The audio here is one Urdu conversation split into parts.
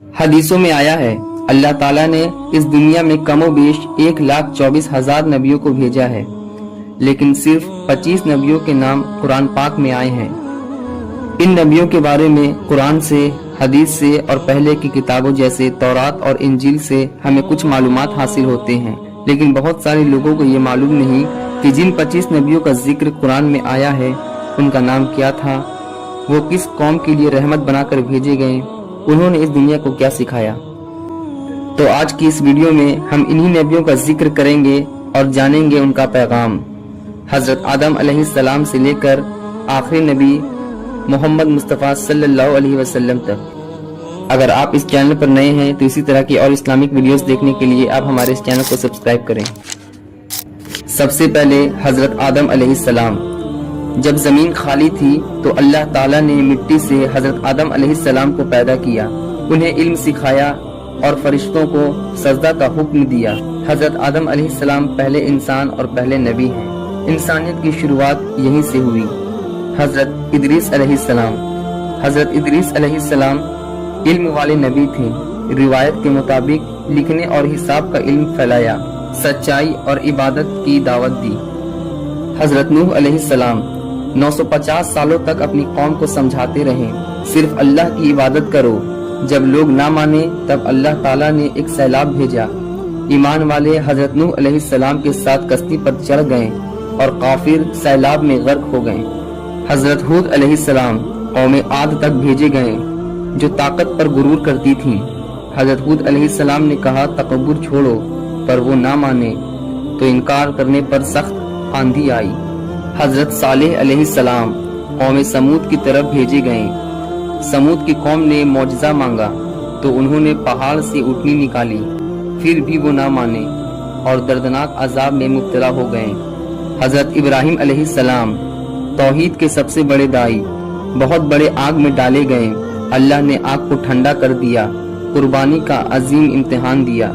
حدیثوں میں آیا ہے اللہ تعالیٰ نے اس دنیا میں کم و بیش 1,24,000 نبیوں کو بھیجا ہے، لیکن صرف 25 نبیوں کے نام قرآن پاک میں آئے ہیں۔ ان نبیوں کے بارے میں قرآن سے، حدیث سے اور پہلے کی کتابوں جیسے تورات اور انجیل سے ہمیں کچھ معلومات حاصل ہوتے ہیں، لیکن بہت سارے لوگوں کو یہ معلوم نہیں کہ جن 25 نبیوں کا ذکر قرآن میں آیا ہے ان کا نام کیا تھا، وہ کس قوم کے لیے رحمت بنا کر بھیجے گئے، انہوں نے اس دنیا کو کیا سکھایا۔ تو آج کی اس ویڈیو میں ہم انہی نبیوں کا ذکر کریں گے اور جانیں گے ان کا پیغام، حضرت آدم علیہ السلام سے لے کر آخری نبی محمد مصطفیٰ صلی اللہ علیہ وسلم تک۔ اگر آپ اس چینل پر نئے ہیں تو اسی طرح کی اور اسلامک ویڈیوز دیکھنے کے لیے آپ ہمارے اس چینل کو سبسکرائب کریں۔ سب سے پہلے حضرت آدم علیہ السلام۔ جب زمین خالی تھی تو اللہ تعالیٰ نے مٹی سے حضرت آدم علیہ السلام کو پیدا کیا، انہیں علم سکھایا اور فرشتوں کو سجدہ کا حکم دیا۔ حضرت آدم علیہ السلام پہلے انسان اور پہلے نبی ہیں۔ انسانیت کی شروعات یہیں سے ہوئی۔ حضرت ادریس علیہ السلام۔ حضرت ادریس علیہ السلام علم والے نبی تھے۔ روایت کے مطابق لکھنے اور حساب کا علم پھیلایا، سچائی اور عبادت کی دعوت دی۔ حضرت نوح علیہ السلام 950 سالوں تک اپنی قوم کو سمجھاتے رہے، صرف اللہ کی عبادت کرو۔ جب لوگ نہ مانے تب اللہ تعالیٰ نے ایک سیلاب بھیجا۔ ایمان والے حضرت نوح علیہ السلام کے ساتھ کشتی پر چڑھ گئے اور کافر سیلاب میں غرق ہو گئے۔ حضرت ہود علیہ السلام قوم عاد تک بھیجے گئے جو طاقت پر غرور کرتی تھی۔ حضرت ہود علیہ السلام نے کہا تکبر چھوڑو، پر وہ نہ مانے تو انکار کرنے پر سخت آندھی آئی۔ حضرت صالح علیہ السلام قوم سمود کی طرف بھیجے گئے۔ سمود کی قوم نے معجزہ مانگا تو انہوں نے پہاڑ سے اونٹنی نکالی، پھر بھی وہ نہ مانے اور دردناک عذاب میں مبتلا ہو گئے۔ حضرت ابراہیم علیہ السلام توحید کے سب سے بڑے داعی، بہت بڑے آگ میں ڈالے گئے، اللہ نے آگ کو ٹھنڈا کر دیا، قربانی کا عظیم امتحان دیا۔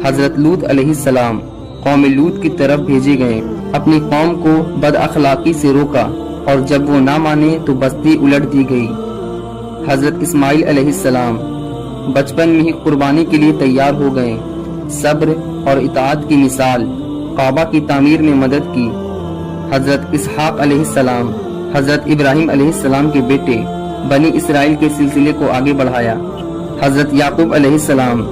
حضرت لوط علیہ السلام قوم لوط کی طرف بھیجے گئے، اپنی قوم کو بد اخلاقی سے روکا اور جب وہ نہ مانے تو بستی الٹ دی گئی۔ حضرت اسماعیل علیہ السلام بچپن میں ہی قربانی کے لیے تیار ہو گئے، صبر اور اطاعت کی مثال، کعبہ کی تعمیر میں مدد کی۔ حضرت اسحاق علیہ السلام حضرت ابراہیم علیہ السلام کے بیٹے، بنی اسرائیل کے سلسلے کو آگے بڑھایا۔ حضرت یعقوب علیہ السلام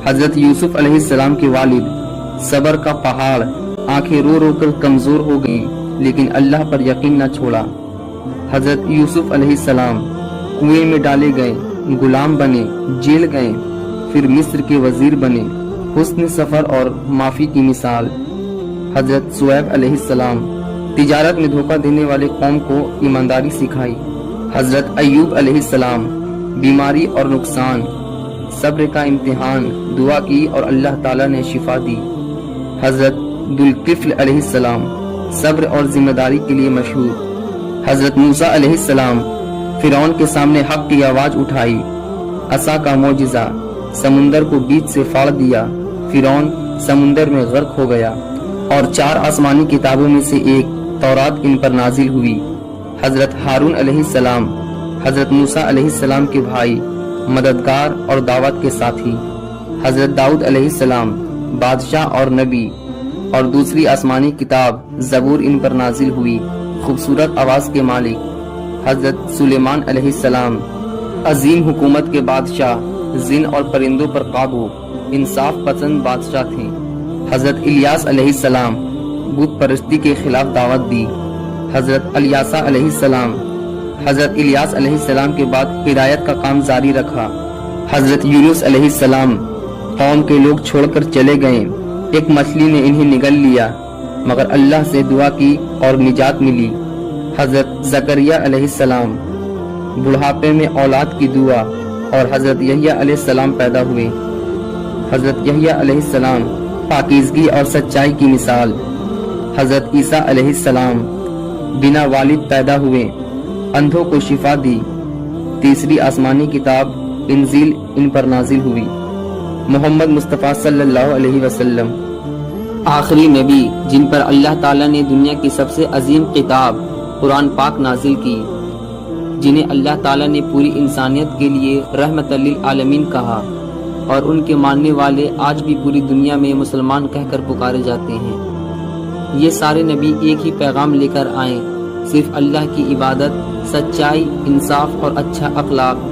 حضرت یوسف علیہ السلام کے والد، صبر کا پہاڑ، آنکھیں رو رو کر کمزور ہو گئیں لیکن اللہ پر یقین نہ چھوڑا۔ حضرت یوسف علیہ السلام کنویں میں ڈالے گئے، غلام بنے، جیل گئے، پھر مصر کے وزیر بنے، حسن سفر اور معافی کی مثال۔ حضرت شعیب علیہ السلام تجارت میں دھوکہ دینے والے قوم کو ایمانداری سکھائی۔ حضرت ایوب علیہ السلام بیماری اور نقصان، صبر کا امتحان، دعا کی اور اللہ تعالیٰ نے شفا دی۔ حضرت ذوالکفل علیہ السلام صبر اور ذمہ داری کے لیے مشہور۔ حضرت موسیٰ علیہ السلام فرعون کے سامنے حق کی آواز اٹھائی، عصا کا معجزہ، سمندر کو بیچ سے پھاڑ دیا، فرعون سمندر میں غرق ہو گیا، اور 4 آسمانی کتابوں میں سے ایک تورات ان پر نازل ہوئی۔ حضرت ہارون علیہ السلام حضرت موسیٰ علیہ السلام کے بھائی، مددگار اور دعوت کے ساتھی۔ حضرت داؤد علیہ السلام بادشاہ اور نبی، اور دوسری آسمانی کتاب زبور ان پر نازل ہوئی، خوبصورت آواز کے مالک۔ حضرت سلیمان علیہ السلام عظیم حکومت کے بادشاہ، جن اور پرندوں پر قابو، انصاف پسند بادشاہ تھے۔ حضرت الیاس علیہ السلام بت پرستی کے خلاف دعوت دی۔ حضرت الیاسا علیہ السلام حضرت الیاس علیہ السلام کے بعد ہدایت کا کام جاری رکھا۔ حضرت یونس علیہ السلام قوم کے لوگ چھوڑ کر چلے گئے، ایک مچھلی نے انہیں نگل لیا مگر اللہ سے دعا کی اور نجات ملی۔ حضرت زکریا علیہ السلام بڑھاپے میں اولاد کی دعا، اور حضرت یحییٰ علیہ السلام پیدا ہوئے۔ حضرت یحییٰ علیہ السلام پاکیزگی اور سچائی کی مثال۔ حضرت عیسیٰ علیہ السلام بنا والد پیدا ہوئے، اندھوں کو شفا دی۔ تیسری آسمانی کتاب انجیل ان پر نازل ہوئی۔ محمد مصطفیٰ صلی اللہ علیہ وسلم آخری نبی جن پر اللہ تعالیٰ نے دنیا کی سب سے عظیم کتاب قرآن پاک نازل کی۔ جنہیں اللہ تعالیٰ نے پوری انسانیت کے لیے رحمت للعالمین کہا، اور ان کے ماننے والے آج بھی پوری دنیا میں مسلمان کہہ کر پکارے جاتے ہیں۔ یہ سارے نبی ایک ہی پیغام لے کر آئے، صرف اللہ کی عبادت، سچائی، انصاف اور اچھا اخلاق۔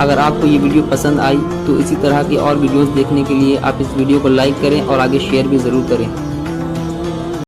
اگر آپ کو یہ ویڈیو پسند آئی تو اسی طرح کی اور ویڈیوز دیکھنے کے لیے آپ اس ویڈیو کو لائک کریں اور آگے شیئر بھی ضرور کریں۔